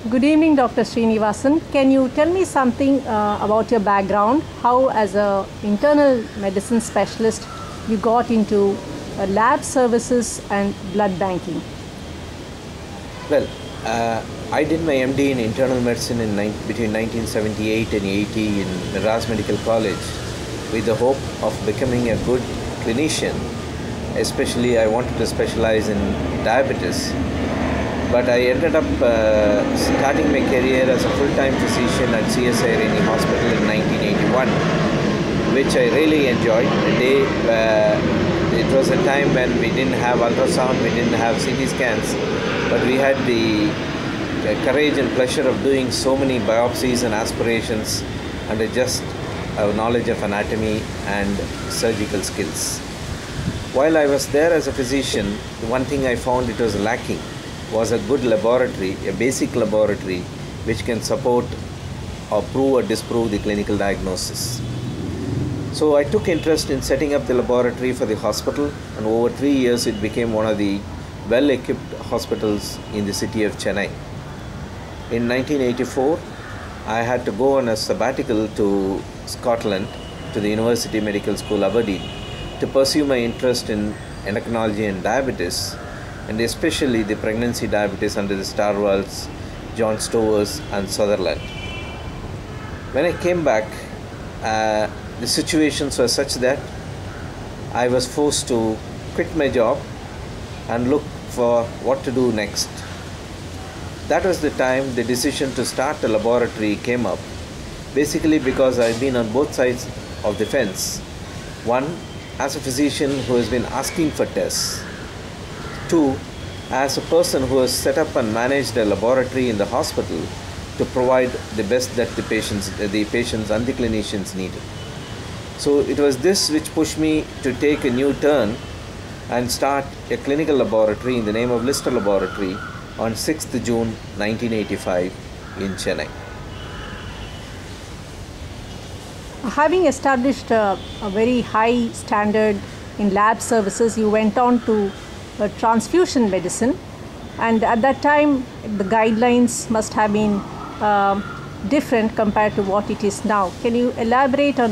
Good evening, Dr. Srinivasan. Can you tell me something about your background? How, as an internal medicine specialist, you got into lab services and blood banking? Well, I did my MD in internal medicine between 1978 and 80 in Madras Medical College with the hope of becoming a good clinician. Especially, I wanted to specialize in diabetes. But I ended up starting my career as a full-time physician at CSI Rainey Hospital in 1981, which I really enjoyed. It was a time when we didn't have ultrasound, we didn't have CT scans, but we had the courage and pleasure of doing so many biopsies and aspirations under just our knowledge of anatomy and surgical skills. While I was there as a physician, the one thing I found it was lacking was a good laboratory, a basic laboratory which can support or prove or disprove the clinical diagnosis. So I took interest in setting up the laboratory for the hospital, and over 3 years it became one of the well-equipped hospitals in the city of Chennai. In 1984, I had to go on a sabbatical to Scotland, to the University Medical School Aberdeen, to pursue my interest in endocrinology and diabetes, and especially the pregnancy diabetes under the Starwalds, John Stowers and Sutherland. When I came back, the situations were such that I was forced to quit my job and look for what to do next. That was the time the decision to start a laboratory came up, basically because I've been on both sides of the fence. One, as a physician who has been asking for tests. Two, as a person who has set up and managed a laboratory in the hospital to provide the best that the patients and the clinicians needed. So it was this which pushed me to take a new turn and start a clinical laboratory in the name of Lister Laboratory on 6th June 1985 in Chennai. Having established a very high standard in lab services, you went on to transfusion medicine, and at that time the guidelines must have been different compared to what it is now. Can you elaborate on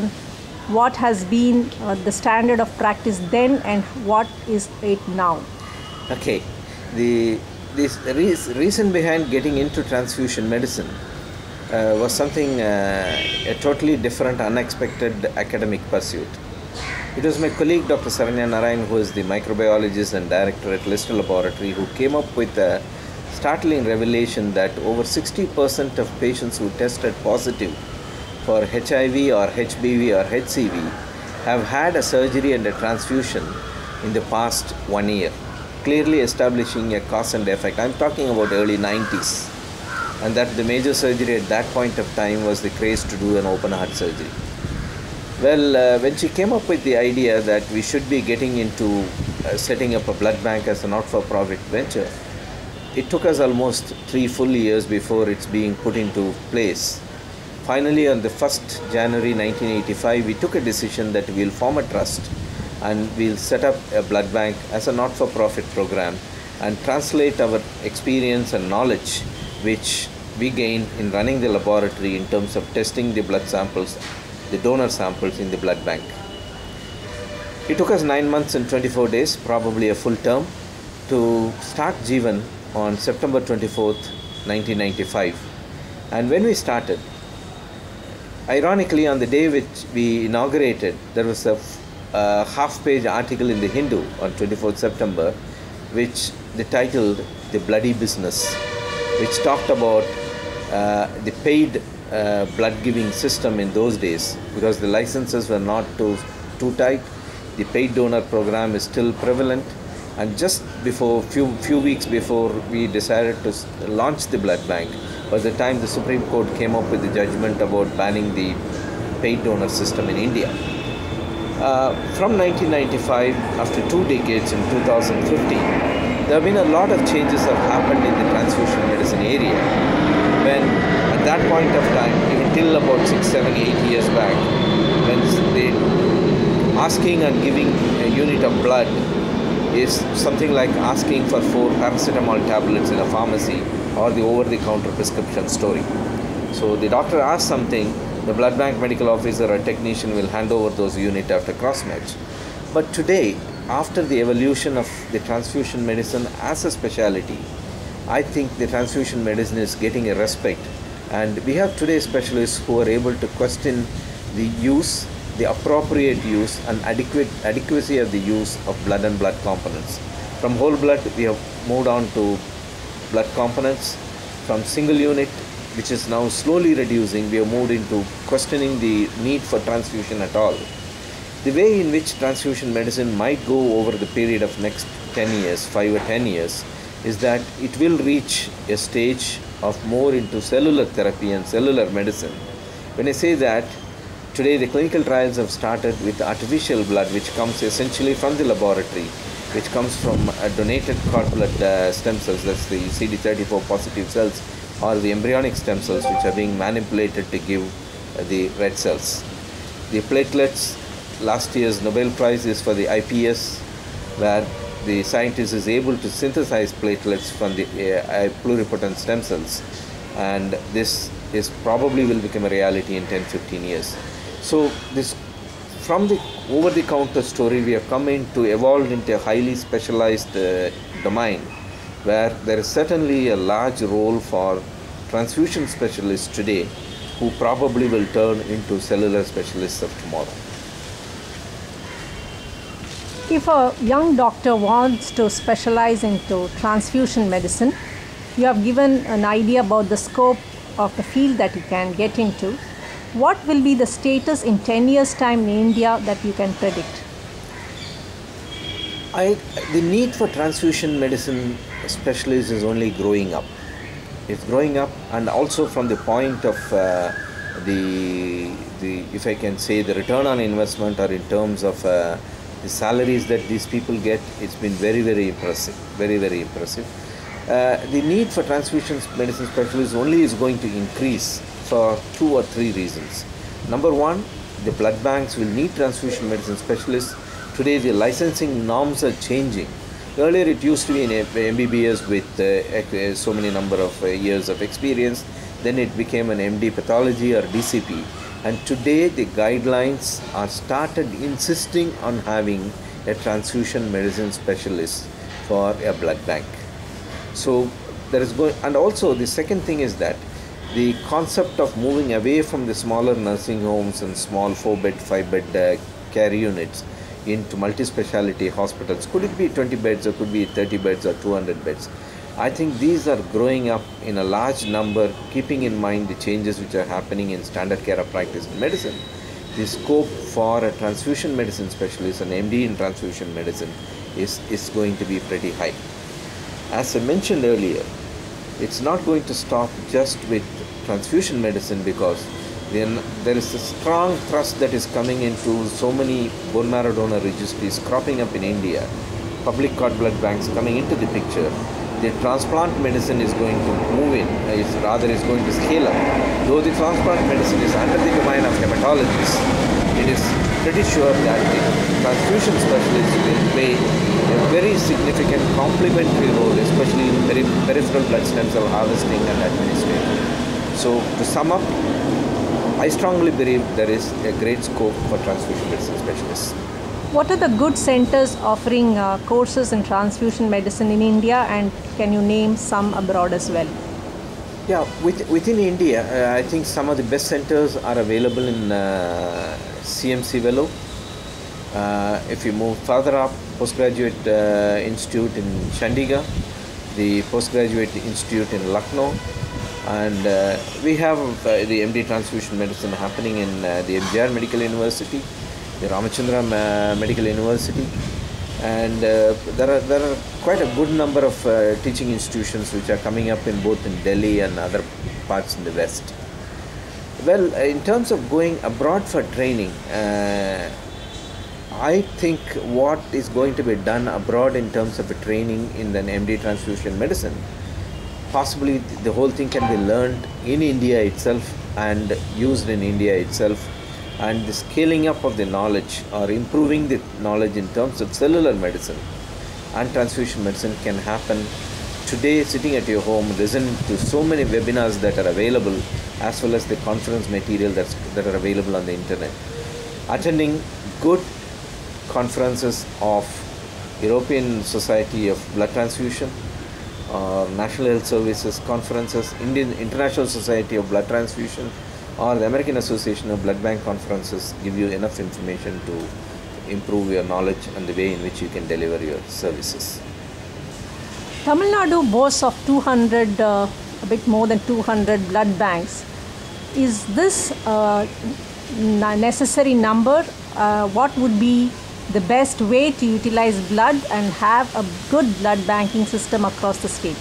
what has been the standard of practice then and what is it now? Okay, the reason behind getting into transfusion medicine was something a totally different, unexpected academic pursuit. It was my colleague Dr. Saranya Narayan, who is the microbiologist and director at Lister Laboratory, who came up with a startling revelation that over 60% of patients who tested positive for HIV or HBV or HCV have had a surgery and a transfusion in the past 1 year, clearly establishing a cause and effect. I'm talking about early 90s, and that the major surgery at that point of time was the craze to do an open heart surgery. Well, when she came up with the idea that we should be getting into setting up a blood bank as a not-for-profit venture, it took us almost 3 full years before it's being put into place. Finally, on the 1st January 1985, we took a decision that we'll form a trust and we'll set up a blood bank as a not-for-profit program and translate our experience and knowledge which we gain in running the laboratory in terms of testing the blood samples, the donor samples in the blood bank. It took us 9 months and 24 days, probably a full term, to start Jeevan on September 24th, 1995. And when we started, ironically on the day which we inaugurated, there was a half-page article in the Hindu on 24th September, which they titled "The Bloody Business," which talked about the paid blood giving system in those days, because the licenses were not too tight. The paid donor program is still prevalent, and just before few weeks before we decided to launch the blood bank was the time the Supreme Court came up with the judgment about banning the paid donor system in India. From 1995, after 2 decades in 2015, there have been a lot of changes that have happened in the transfusion medicine area, when at that point of time, even till about 6, 7, 8 years back, when they asking and giving a unit of blood is something like asking for 4 paracetamol tablets in a pharmacy or the over-the-counter prescription story. So the doctor asks something, the blood bank medical officer or technician will hand over those units after cross-match. But today, after the evolution of the transfusion medicine as a specialty, I think the transfusion medicine is getting a respect, and we have today specialists who are able to question the use, the appropriate use and adequacy of the use of blood and blood components. From whole blood we have moved on to blood components. From single unit, which is now slowly reducing, we have moved into questioning the need for transfusion at all. The way in which transfusion medicine might go over the period of next 10 years, 5 or 10 years, is that it will reach a stage of more into cellular therapy and cellular medicine. When I say that, today the clinical trials have started with artificial blood, which comes essentially from the laboratory, which comes from donated cord blood stem cells, that's the CD34 positive cells, or the embryonic stem cells which are being manipulated to give the red cells. The platelets, last year's Nobel Prize is for the IPS, where the scientist is able to synthesize platelets from the pluripotent stem cells, and this is probably will become a reality in 10-15 years. So this, from the over-the-counter story, we have come into evolved into a highly specialized domain, where there is certainly a large role for transfusion specialists today, who probably will turn into cellular specialists of tomorrow. If a young doctor wants to specialize into transfusion medicine, you have given an idea about the scope of the field that you can get into. What will be the status in 10 years' time in India that you can predict? The need for transfusion medicine specialists is only growing up. It's growing up, and also from the point of the if I can say, the return on investment, or in terms of the salaries that these people get, it's been very, very impressive, very, very impressive. The need for transfusion medicine specialists only is going to increase for 2 or 3 reasons. Number one, the blood banks will need transfusion medicine specialists. Today the licensing norms are changing. Earlier it used to be in MBBS with so many number of years of experience. Then it became an MD pathology or DCP. And today the guidelines are started insisting on having a transfusion medicine specialist for a blood bank. So there is going, and also the second thing is that the concept of moving away from the smaller nursing homes and small 4-bed, 5-bed care units into multi-speciality hospitals, could it be 20 beds or could be 30 beds or 200 beds? I think these are growing up in a large number, keeping in mind the changes which are happening in standard care of practice in medicine. The scope for a transfusion medicine specialist, an MD in transfusion medicine, is going to be pretty high. As I mentioned earlier, it's not going to stop just with transfusion medicine, because there is a strong thrust that is coming into so many bone marrow donor registries cropping up in India, public cord blood banks coming into the picture. The transplant medicine is going to move in, is going to scale up. Though the transplant medicine is under the domain of hematologists, it is pretty sure that the transfusion specialists will play a very significant complementary role, especially in peripheral blood stem cell harvesting and administration. So to sum up, I strongly believe there is a great scope for transfusion medicine specialists. What are the good centers offering courses in transfusion medicine in India, and can you name some abroad as well? Yeah, within India, I think some of the best centers are available in CMC Vellore. If you move further up, Postgraduate Institute in Chandigarh, the Postgraduate Institute in Lucknow, and we have the MD Transfusion Medicine happening in the MGR Medical University, the Ramachandra Medical University, and there are quite a good number of teaching institutions which are coming up in both in Delhi and other parts in the West. Well, in terms of going abroad for training, I think what is going to be done abroad in terms of a training in the MD Transfusion Medicine, possibly the whole thing can be learned in India itself and used in India itself, and the scaling up of the knowledge or improving the knowledge in terms of cellular medicine and transfusion medicine can happen today sitting at your home, listen to so many webinars that are available, as well as the conference material that are available on the internet. Attending good conferences of European Society of Blood Transfusion or National Health Services conferences, Indian International Society of Blood Transfusion, or the American Association of Blood Bank conferences give you enough information to improve your knowledge and the way in which you can deliver your services. Tamil Nadu boasts of 200, a bit more than 200 blood banks. Is this necessary number? What would be the best way to utilize blood and have a good blood banking system across the state?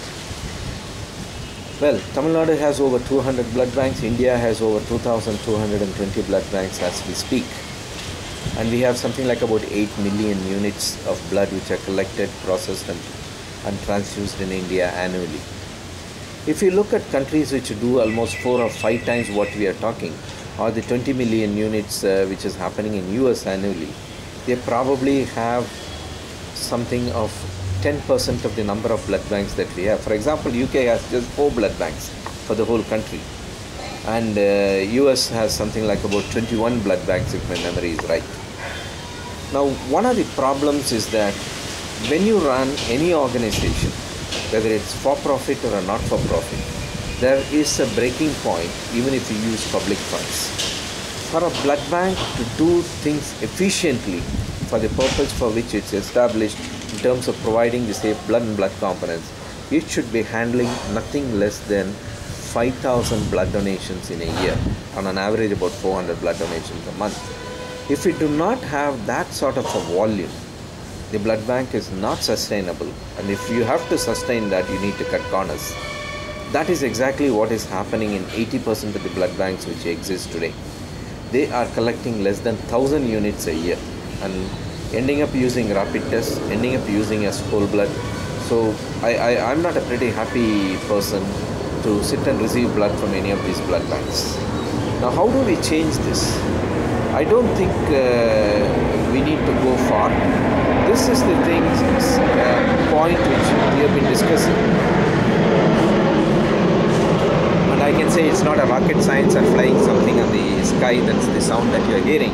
Well, Tamil Nadu has over 200 blood banks. India has over 2,220 blood banks as we speak. And we have something like about 8 million units of blood which are collected, processed and transfused in India annually. If you look at countries which do almost 4 or 5 times what we are talking, or the 20 million units which is happening in US annually, they probably have something of 10% of the number of blood banks that we have. For example, UK has just 4 blood banks for the whole country, and US has something like about 21 blood banks if my memory is right. Now, one of the problems is that when you run any organization, whether it's for profit or a not for profit, there is a breaking point even if you use public funds. For a blood bank to do things efficiently for the purpose for which it's established in terms of providing the safe blood and blood components, it should be handling nothing less than 5,000 blood donations in a year, on an average about 400 blood donations a month. If we do not have that sort of a volume, the blood bank is not sustainable, and if you have to sustain that, you need to cut corners. That is exactly what is happening in 80% of the blood banks which exist today. They are collecting less than 1,000 units a year and ending up using rapid tests, ending up using as whole blood. So I'm not a pretty happy person to sit and receive blood from any of these blood banks. Now, how do we change this? I don't think we need to go far. This is the thing, point which we have been discussing. And I can say it's not a rocket science or flying something on the sky, that's the sound that you are hearing.